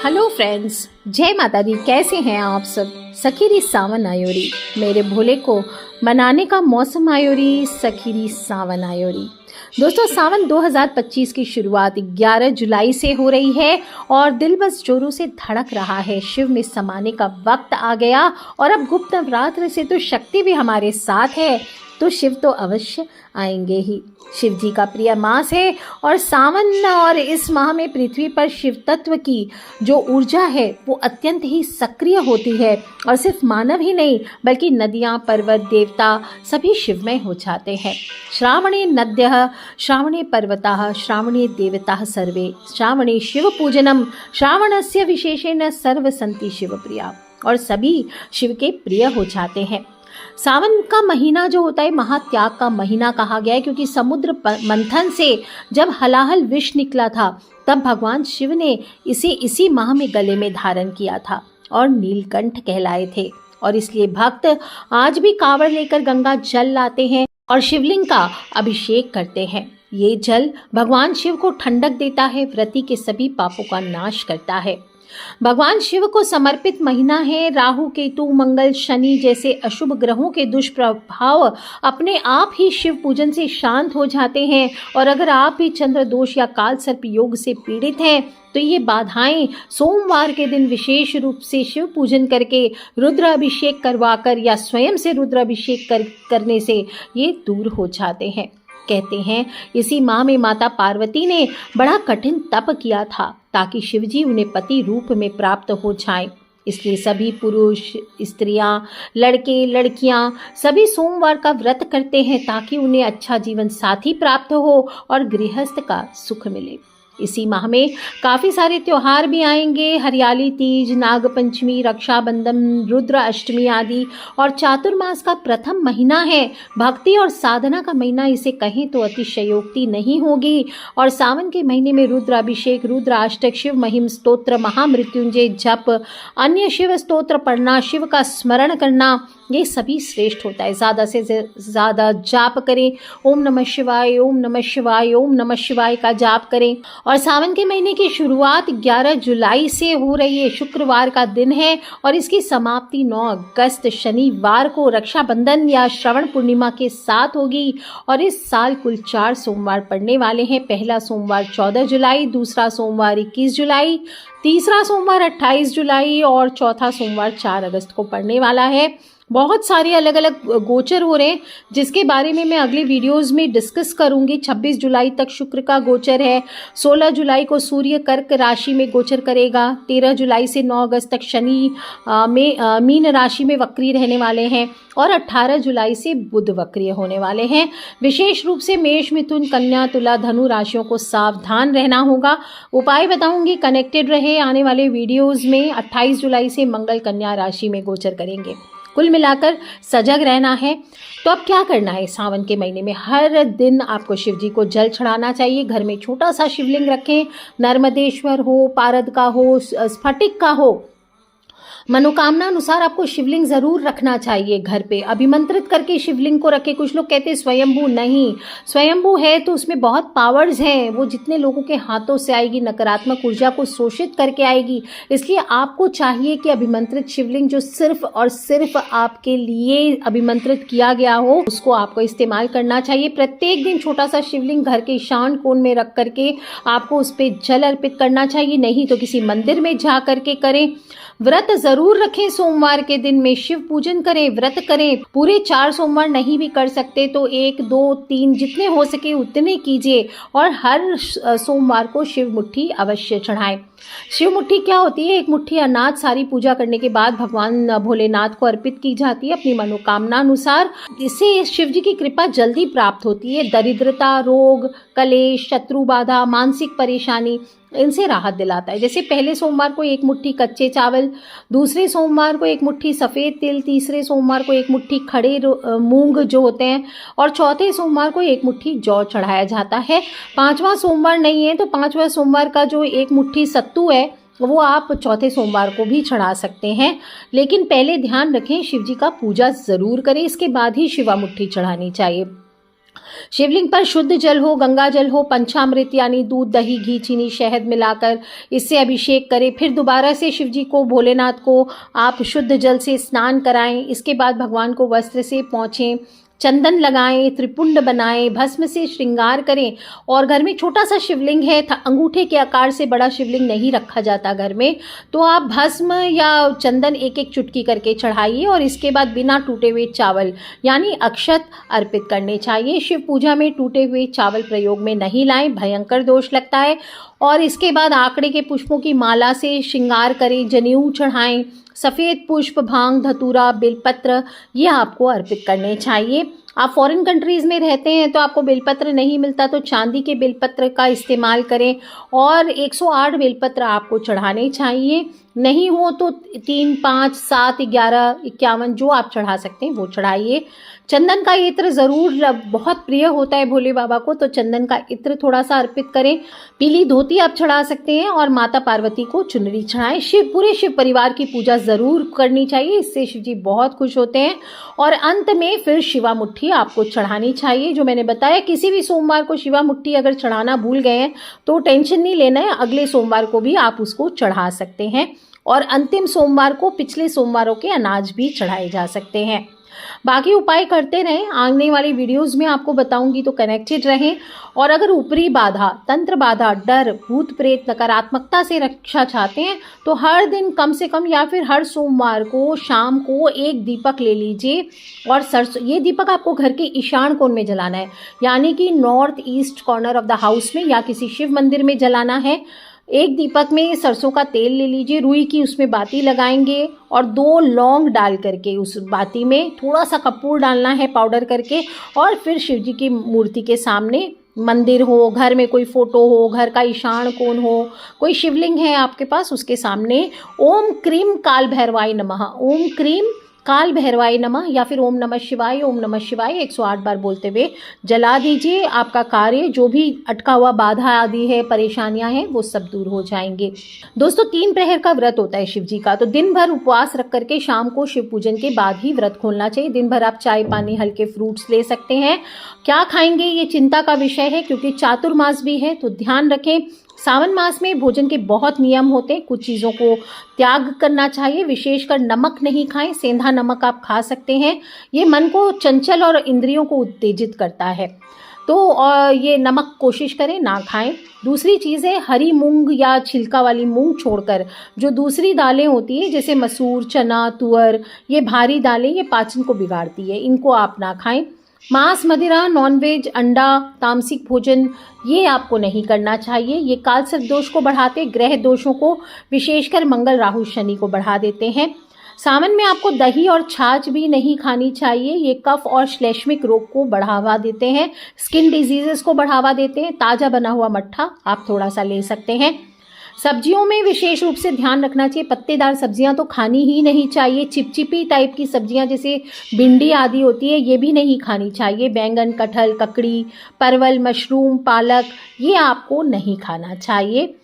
Hello friends, जय माता दी। कैसे हैं आप सब। सखीरी सावन आयोरी, मेरे भोले को मनाने का मौसम आयोरी, सखीरी सावन आयोरी। दोस्तों, सावन 2025 की शुरुआत 11 जुलाई से हो रही है और दिल बस जोरों से धड़क रहा है। शिव में समाने का वक्त आ गया और अब गुप्त नवरात्र से तो शक्ति भी हमारे साथ है, तो शिव तो अवश्य आएंगे ही। शिव जी का प्रिय मास है और सावन और इस माह में पृथ्वी पर शिव तत्व की जो ऊर्जा है वो अत्यंत ही सक्रिय होती है और सिर्फ मानव ही नहीं बल्कि नदियाँ, पर्वत, देवता सभी शिवमय हो जाते हैं। श्रावणे नद्यः, श्रावणे पर्वताः, श्रावणे देवताः सर्वे, श्रावणे शिव पूजनम, श्रावणस्य विशेषेण सर्व सन्ति शिव प्रिया। और सभी शिव के प्रिय हो जाते हैं। सावन का महीना जो होता है महात्याग का महीना कहा गया है, क्योंकि समुद्र मंथन से जब हलाहल विष निकला था तब भगवान शिव ने इसे इसी माह में गले में धारण किया था और नीलकंठ कहलाए थे। और इसलिए भक्त आज भी कांवड़ लेकर गंगा जल लाते हैं और शिवलिंग का अभिषेक करते हैं। ये जल भगवान शिव को ठंडक देता है, व्रती के सभी पापों का नाश करता है। भगवान शिव को समर्पित महीना है। राहु, केतु, मंगल, शनि जैसे अशुभ ग्रहों के दुष्प्रभाव अपने आप ही शिव पूजन से शांत हो जाते हैं। और अगर आप भी चंद्र दोष या काल सर्प योग से पीड़ित हैं तो ये बाधाएं सोमवार के दिन विशेष रूप से शिव पूजन करके रुद्र अभिषेक करवाकर या स्वयं से रुद्र अभिषेक करने से ये दूर हो जाते हैं। कहते हैं इसी माह में माता पार्वती ने बड़ा कठिन तप किया था ताकि शिवजी उन्हें पति रूप में प्राप्त हो जाएं। इसलिए सभी पुरुष, स्त्रियां, लड़के, लड़कियां सभी सोमवार का व्रत करते हैं ताकि उन्हें अच्छा जीवन साथी प्राप्त हो और गृहस्थ का सुख मिले। इसी माह में काफ़ी सारे त्योहार भी आएंगे। हरियाली तीज, नाग पंचमी, रक्षाबंधन, रुद्र अष्टमी आदि। और चातुर्मास का प्रथम महीना है, भक्ति और साधना का महीना इसे कहें तो अतिशयोक्ति नहीं होगी। और सावन के महीने में रुद्र अभिषेक, रुद्र अष्टक, शिव महिम स्तोत्र, महामृत्युंजय जप, अन्य शिव स्तोत्र पढ़ना, शिव का स्मरण करना, ये सभी श्रेष्ठ होता है। ज़्यादा से ज़्यादा जाप करें। ओम नमः शिवाय, ओम नमः शिवाय, ओम नमः शिवाय का जाप करें। और सावन के महीने की शुरुआत 11 जुलाई से हो रही है, शुक्रवार का दिन है और इसकी समाप्ति 9 अगस्त शनिवार को रक्षाबंधन या श्रवण पूर्णिमा के साथ होगी। और इस साल कुल 4 सोमवार पड़ने वाले हैं। पहला सोमवार 14 जुलाई, दूसरा सोमवार 21 जुलाई, तीसरा सोमवार 28 जुलाई और चौथा सोमवार 4 अगस्त को पड़ने वाला है। बहुत सारे अलग अलग गोचर हो रहे हैं जिसके बारे में मैं अगली वीडियोस में डिस्कस करूंगी। 26 जुलाई तक शुक्र का गोचर है। 16 जुलाई को सूर्य कर्क राशि में गोचर करेगा। 13 जुलाई से 9 अगस्त तक शनि मीन राशि में वक्री रहने वाले हैं और 18 जुलाई से बुध वक्रीय होने वाले हैं। विशेष रूप से मेष, मिथुन, कन्या, तुला, धनु राशियों को सावधान रहना होगा। उपाय बताऊंगी, कनेक्टेड रहे। आने वाले वीडियोज़ में 28 जुलाई से मंगल कन्या राशि में गोचर करेंगे। कुल मिलाकर सजग रहना है। तो अब क्या करना है सावन के महीने में? हर दिन आपको शिव जी को जल चढ़ाना चाहिए। घर में छोटा सा शिवलिंग रखें, नर्मदेश्वर हो, पारद का हो, स्फटिक का हो। मनोकामना अनुसार आपको शिवलिंग जरूर रखना चाहिए घर पे। अभिमंत्रित करके शिवलिंग को रखें। कुछ लोग कहते हैं स्वयंभू नहीं, स्वयंभू है तो उसमें बहुत पावर्स हैं। वो जितने लोगों के हाथों से आएगी नकारात्मक ऊर्जा को शोषित करके आएगी। इसलिए आपको चाहिए कि अभिमंत्रित शिवलिंग जो सिर्फ और सिर्फ आपके लिए अभिमंत्रित किया गया हो उसको आपको इस्तेमाल करना चाहिए। प्रत्येक दिन छोटा सा शिवलिंग घर के ईशान कोण में रख करके आपको उस पर जल अर्पित करना चाहिए। नहीं तो किसी मंदिर में जा करके करें। व्रत जरूर रखें। सोमवार के दिन में शिव पूजन करें, व्रत करें। पूरे 4 सोमवार नहीं भी कर सकते तो 1, 2, 3 जितने हो सके उतने कीजिए। और हर सोमवार को शिव मुट्ठी अवश्य चढ़ाएं। शिव मुट्ठी क्या होती है? एक मुट्ठी अनाज सारी पूजा करने के बाद भगवान भोलेनाथ को अर्पित की जाती है अपनी मनोकामना अनुसार। इससे शिव जी की कृपा जल्दी प्राप्त होती है। दरिद्रता, रोग, कलेश, शत्रु बाधा, मानसिक परेशानी इनसे राहत दिलाता है। जैसे पहले सोमवार को 1 मुट्ठी कच्चे चावल, दूसरे सोमवार को 1 मुट्ठी सफ़ेद तिल, तीसरे सोमवार को 1 मुट्ठी खड़े मूंग जो होते हैं और चौथे सोमवार को 1 मुट्ठी जौ चढ़ाया जाता है। 5वां सोमवार नहीं है तो 5वां सोमवार का जो 1 मुट्ठी सत्तू है वो आप चौथे सोमवार को भी चढ़ा सकते हैं। लेकिन पहले ध्यान रखें शिव जी का पूजा ज़रूर करें, इसके बाद ही शिवा मुट्ठी चढ़ानी चाहिए। शिवलिंग पर शुद्ध जल हो, गंगा जल हो, पंचामृत यानी दूध, दही, घी, चीनी, शहद मिलाकर इससे अभिषेक करें। फिर दोबारा से शिव जी को, भोलेनाथ को आप शुद्ध जल से स्नान कराएं। इसके बाद भगवान को वस्त्र से पोंछें, चंदन लगाएं, त्रिपुंड बनाएं, भस्म से श्रृंगार करें। और घर में छोटा सा शिवलिंग है, अंगूठे के आकार से बड़ा शिवलिंग नहीं रखा जाता घर में, तो आप भस्म या चंदन एक एक चुटकी करके चढ़ाइए। और इसके बाद बिना टूटे हुए चावल यानी अक्षत अर्पित करने चाहिए। शिव पूजा में टूटे हुए चावल प्रयोग में नहीं लाएं, भयंकर दोष लगता है। और इसके बाद आंकड़े के पुष्पों की माला से श्रृंगार करें, जनेऊ चढ़ाएं, सफ़ेद पुष्प, भांग, धतूरा, बेलपत्र ये आपको अर्पित करने चाहिए। आप फॉरेन कंट्रीज़ में रहते हैं तो आपको बेलपत्र नहीं मिलता तो चांदी के बेलपत्र का इस्तेमाल करें और 108 बेलपत्र आपको चढ़ाने चाहिए। नहीं हो तो 3, 5, 7, 11, 51 जो आप चढ़ा सकते हैं वो चढ़ाइए। चंदन का इत्र ज़रूर, बहुत प्रिय होता है भोले बाबा को, तो चंदन का इत्र थोड़ा सा अर्पित करें। पीली धोती आप चढ़ा सकते हैं और माता पार्वती को चुनरी चढ़ाएं। पूरे शिव परिवार की पूजा ज़रूर करनी चाहिए, इससे शिव जी बहुत खुश होते हैं। और अंत में फिर शिवा मुट्ठी आपको चढ़ानी चाहिए। जो मैंने बताया, किसी भी सोमवार को शिवा मुट्ठी अगर चढ़ाना भूल गए हैं तो टेंशन नहीं लेना है, अगले सोमवार को भी आप उसको चढ़ा सकते हैं। और अंतिम सोमवार को पिछले सोमवारों के अनाज भी चढ़ाए जा सकते हैं। बाकी उपाय करते रहें, आने वाली वीडियोस में आपको बताऊंगी, तो कनेक्टेड रहें। और अगर ऊपरी बाधा, तंत्र बाधा, डर, भूत प्रेत, नकारात्मकता से रक्षा चाहते हैं तो हर दिन कम से कम या फिर हर सोमवार को शाम को एक दीपक ले लीजिए। और सरसों, ये दीपक आपको घर के ईशान कोण में जलाना है, यानी कि north east corner of the house में या किसी शिव मंदिर में जलाना है। एक दीपक में सरसों का तेल ले लीजिए, रुई की उसमें बाती लगाएंगे और 2 लौंग डाल करके उस बाती में थोड़ा सा कपूर डालना है पाउडर करके। और फिर शिव जी की मूर्ति के सामने, मंदिर हो, घर में कोई फोटो हो, घर का ईशान कोण हो, कोई शिवलिंग है आपके पास, उसके सामने ओम क्रीम काल भैरवाय नमः, ओम क्रीम काल भैरवाय नमः या फिर ओम नमः शिवाय, ओम नमः शिवाय 108 बार बोलते हुए जला दीजिए। आपका कार्य, जो भी अटका हुआ बाधा आदि है, परेशानियां हैं, वो सब दूर हो जाएंगे। दोस्तों, 3 प्रहर का व्रत होता है शिव जी का, तो दिन भर उपवास रख करके शाम को शिव पूजन के बाद ही व्रत खोलना चाहिए। दिन भर आप चाय, पानी, हल्के फ्रूट्स ले सकते हैं। क्या खाएंगे ये चिंता का विषय है, क्योंकि चातुर्मास भी है, तो ध्यान रखें। सावन मास में भोजन के बहुत नियम होते हैं, कुछ चीज़ों को त्याग करना चाहिए, विशेषकर नमक नहीं खाएं। सेंधा नमक आप खा सकते हैं, ये मन को चंचल और इंद्रियों को उत्तेजित करता है, तो ये नमक कोशिश करें ना खाएं। दूसरी चीज़ है, हरी मूंग या छिलका वाली मूंग छोड़कर जो दूसरी दालें होती है, जैसे मसूर, चना, तुअर, ये भारी दालें, ये पाचन को बिगाड़ती है, इनको आप ना खाएं। मांस, मदिरा, नॉनवेज, अंडा, तामसिक भोजन ये आपको नहीं करना चाहिए। ये काल सर्प दोष को बढ़ाते, ग्रह दोषों को, विशेषकर मंगल, राहु, शनि को बढ़ा देते हैं। सावन में आपको दही और छाछ भी नहीं खानी चाहिए, ये कफ और श्लेष्मिक रोग को बढ़ावा देते हैं, स्किन डिजीजेस को बढ़ावा देते हैं। ताज़ा बना हुआ मट्ठा आप थोड़ा सा ले सकते हैं। सब्जियों में विशेष रूप से ध्यान रखना चाहिए, पत्तेदार सब्जियां तो खानी ही नहीं चाहिए। चिपचिपी टाइप की सब्जियां जैसे भिंडी आदि होती है, ये भी नहीं खानी चाहिए। बैंगन, कटहल, ककड़ी, परवल, मशरूम, पालक ये आपको नहीं खाना चाहिए।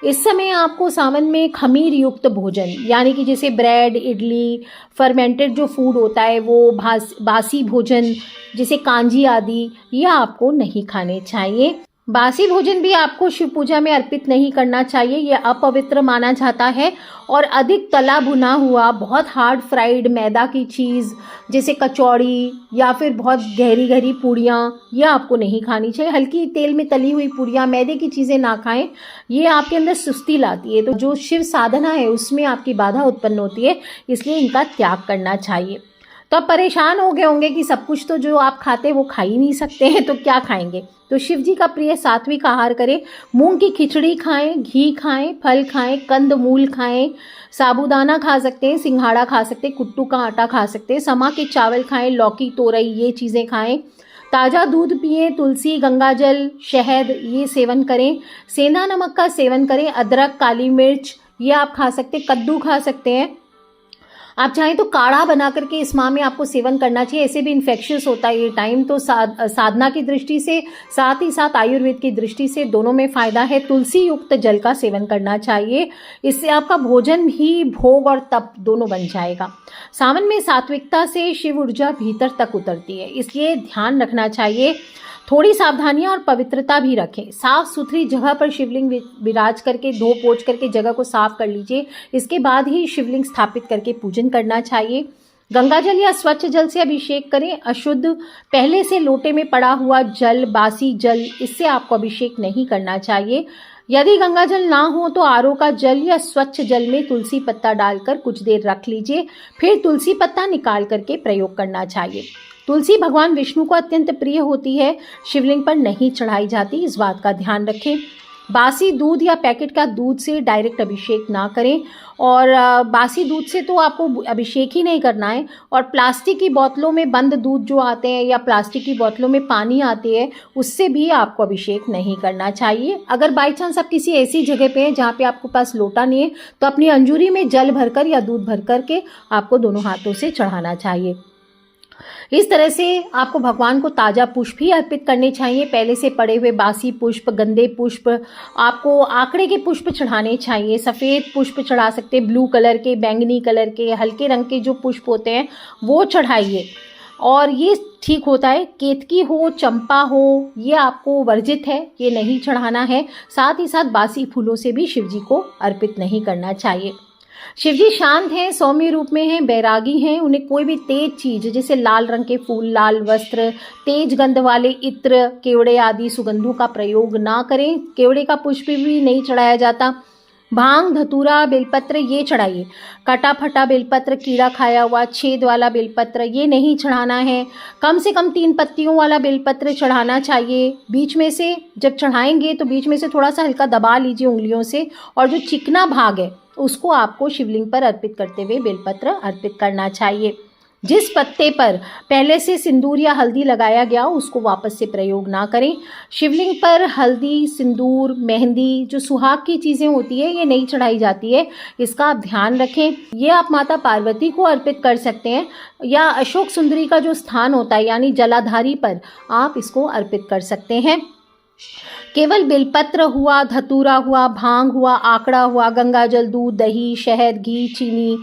इस समय आपको सावन में खमीर युक्त भोजन, यानी कि जैसे ब्रेड, इडली, फर्मेंटेड जो फूड होता है वो, बासी भोजन जैसे कांजी आदि, ये आपको नहीं खाने चाहिए। बासी भोजन भी आपको शिव पूजा में अर्पित नहीं करना चाहिए, यह अपवित्र माना जाता है। और अधिक तला भुना हुआ, बहुत हार्ड फ्राइड मैदा की चीज़ जैसे कचौड़ी या फिर बहुत गहरी गहरी पूड़ियाँ, ये आपको नहीं खानी चाहिए। हल्की तेल में तली हुई पूड़ियाँ, मैदे की चीज़ें ना खाएं, ये आपके अंदर सुस्ती लाती है, तो जो शिव साधना है उसमें आपकी बाधा उत्पन्न होती है, इसलिए इनका त्याग करना चाहिए। तो आप परेशान हो गए होंगे कि सब कुछ तो जो आप खाते वो खा ही नहीं सकते हैं, तो क्या खाएंगे। तो शिव जी का प्रिय सात्विक आहार करें, मूंग की खिचड़ी खाएं, घी खाएं, फल खाएं, कंद मूल खाएं, साबूदाना खा सकते हैं, सिंघाड़ा खा सकते हैं, कुट्टू का आटा खा सकते हैं, समा के चावल खाएं, लौकी, तोरई ये चीज़ें खाएं, ताज़ा दूध पिएं, तुलसी, गंगाजल, शहद ये सेवन करें, सेंधा नमक का सेवन करें, अदरक, काली मिर्च ये आप खा सकते हैं, कद्दू खा सकते हैं। आप चाहें तो काढ़ा बना करके इस माह में आपको सेवन करना चाहिए, ऐसे भी इन्फेक्शियस होता है ये टाइम, तो साधना की दृष्टि से, साथ ही साथ आयुर्वेद की दृष्टि से दोनों में फ़ायदा है। तुलसी युक्त जल का सेवन करना चाहिए, इससे आपका भोजन भी भोग और तप दोनों बन जाएगा। सावन में सात्विकता से शिव ऊर्जा भीतर तक उतरती है, इसलिए ध्यान रखना चाहिए। थोड़ी सावधानियां और पवित्रता भी रखें। साफ सुथरी जगह पर शिवलिंग विराज करके धो पोंछ करके जगह को साफ कर लीजिए। इसके बाद ही शिवलिंग स्थापित करके पूजन करना चाहिए। गंगा जल या स्वच्छ जल से अभिषेक करें। अशुद्ध पहले से लोटे में पड़ा हुआ जल, बासी जल, इससे आपको अभिषेक नहीं करना चाहिए। यदि गंगा जल ना हो तो आरओ का जल या स्वच्छ जल में तुलसी पत्ता डालकर कुछ देर रख लीजिए, फिर तुलसी पत्ता निकाल करके प्रयोग करना चाहिए। तुलसी भगवान विष्णु को अत्यंत प्रिय होती है, शिवलिंग पर नहीं चढ़ाई जाती, इस बात का ध्यान रखें। बासी दूध या पैकेट का दूध से डायरेक्ट अभिषेक ना करें, और बासी दूध से तो आपको अभिषेक ही नहीं करना है। और प्लास्टिक की बोतलों में बंद दूध जो आते हैं या प्लास्टिक की बोतलों में पानी आती है, उससे भी आपको अभिषेक नहीं करना चाहिए। अगर बाई चांस आप किसी ऐसी जगह पे हैं जहाँ पे आपके पास लोटा नहीं है, तो अपनी अंजूरी में जल भरकर या दूध भर करके आपको दोनों हाथों से चढ़ाना चाहिए। इस तरह से आपको भगवान को ताज़ा पुष्प ही अर्पित करने चाहिए। पहले से पड़े हुए बासी पुष्प, गंदे पुष्प, आपको आंकड़े के पुष्प चढ़ाने चाहिए। सफ़ेद पुष्प चढ़ा सकते, ब्लू कलर के, बैंगनी कलर के, हल्के रंग के जो पुष्प होते हैं वो चढ़ाइए। और ये ठीक होता है। केतकी हो, चंपा हो, ये आपको वर्जित है, ये नहीं चढ़ाना है। साथ ही साथ बासी फूलों से भी शिव जी को अर्पित नहीं करना चाहिए। शिवजी शांत हैं, सौम्य रूप में हैं, बैरागी हैं। उन्हें कोई भी तेज चीज जैसे लाल रंग के फूल, लाल वस्त्र, तेज गंध वाले इत्र, केवड़े आदि सुगंधों का प्रयोग ना करें। केवड़े का पुष्प भी नहीं चढ़ाया जाता। भांग, धतूरा, बेलपत्र ये चढ़ाइए। कटा फटा बेलपत्र, कीड़ा खाया हुआ, छेद वाला बेलपत्र ये नहीं चढ़ाना है। कम से कम 3 पत्तियों वाला बेलपत्र चढ़ाना चाहिए। बीच में से जब चढ़ाएंगे तो बीच में से थोड़ा सा हल्का दबा लीजिए उंगलियों से, और जो चिकना भाग है उसको आपको शिवलिंग पर अर्पित करते हुए बेलपत्र अर्पित करना चाहिए। जिस पत्ते पर पहले से सिंदूर या हल्दी लगाया गया उसको वापस से प्रयोग ना करें। शिवलिंग पर हल्दी, सिंदूर, मेहंदी, जो सुहाग की चीज़ें होती है ये नहीं चढ़ाई जाती है, इसका आप ध्यान रखें। ये आप माता पार्वती को अर्पित कर सकते हैं, या अशोक सुंदरी का जो स्थान होता है यानी जलाधारी पर आप इसको अर्पित कर सकते हैं। केवल बेलपत्र हुआ, धतूरा हुआ, भांग हुआ, आंकड़ा हुआ, गंगा जल, दूध, दही, शहद, घी, चीनी,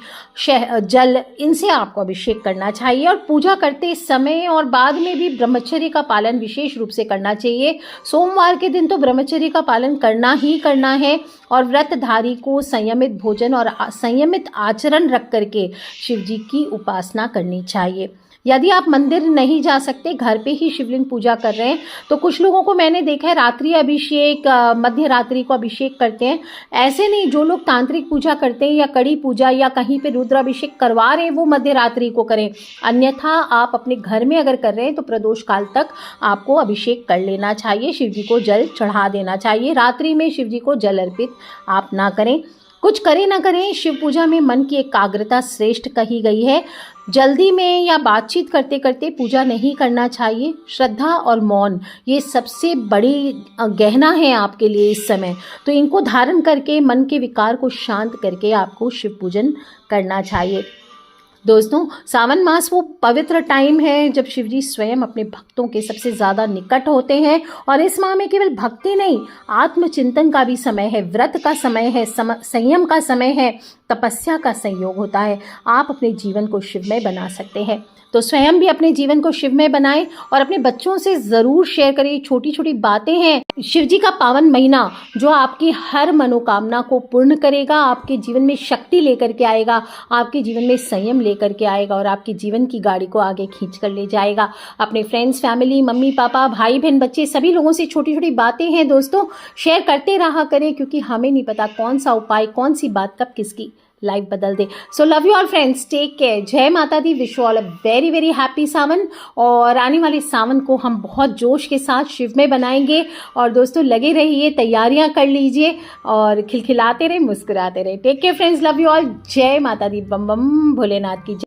जल, इनसे आपको अभिषेक करना चाहिए। और पूजा करते समय और बाद में भी ब्रह्मचर्य का पालन विशेष रूप से करना चाहिए। सोमवार के दिन तो ब्रह्मचर्य का पालन करना ही करना है, और व्रतधारी को संयमित भोजन और संयमित आचरण रख करके शिव जी की उपासना करनी चाहिए। यदि आप मंदिर नहीं जा सकते, घर पे ही शिवलिंग पूजा कर रहे हैं, तो कुछ लोगों को मैंने देखा है रात्रि अभिषेक, मध्य रात्रि को अभिषेक करते हैं। ऐसे नहीं, जो लोग तांत्रिक पूजा करते हैं या कड़ी पूजा या कहीं पे रुद्राभिषेक करवा रहे हैं वो मध्य रात्रि को करें। अन्यथा आप अपने घर में अगर कर रहे हैं तो प्रदोष काल तक आपको अभिषेक कर लेना चाहिए, शिव जी को जल चढ़ा देना चाहिए। रात्रि में शिव जी को जल अर्पित आप ना करें। कुछ करें ना करें, शिव पूजा में मन की एकाग्रता श्रेष्ठ कही गई है। जल्दी में या बातचीत करते करते पूजा नहीं करना चाहिए। श्रद्धा और मौन ये सबसे बड़ी गहना है आपके लिए इस समय, तो इनको धारण करके मन के विकार को शांत करके आपको शिव पूजन करना चाहिए। दोस्तों, सावन मास वो पवित्र टाइम है जब शिवजी स्वयं अपने भक्तों के सबसे ज़्यादा निकट होते हैं, और इस माह में केवल भक्ति नहीं, आत्मचिंतन का भी समय है, व्रत का समय है, संयम का समय है, तपस्या का संयोग होता है। आप अपने जीवन को शिवमय बना सकते हैं, तो स्वयं भी अपने जीवन को शिवमय बनाएं और अपने बच्चों से ज़रूर शेयर करें। छोटी छोटी बातें हैं। शिवजी का पावन महीना जो आपकी हर मनोकामना को पूर्ण करेगा, आपके जीवन में शक्ति लेकर के आएगा, आपके जीवन में संयम लेकर के आएगा, और आपके जीवन की गाड़ी को आगे खींच कर ले जाएगा। अपने फ्रेंड्स, फैमिली, मम्मी पापा, भाई बहन, बच्चे, सभी लोगों से छोटी छोटी बातें हैं दोस्तों, शेयर करते रहा करें, क्योंकि हमें नहीं पता कौन सा उपाय, कौन सी बात कब किसकी लाइफ बदल दे। So love you all friends, take care, जय माता दी, wish you all a very very happy Sawan. और आने वाले सावन को हम बहुत जोश के साथ शिव में बनाएंगे, और दोस्तों लगे रहिए, तैयारियां कर लीजिए और खिलखिलाते रहे, मुस्कुराते रहे। Take care friends, love you all, जय माता दी, बम बम भोलेनाथ की जय।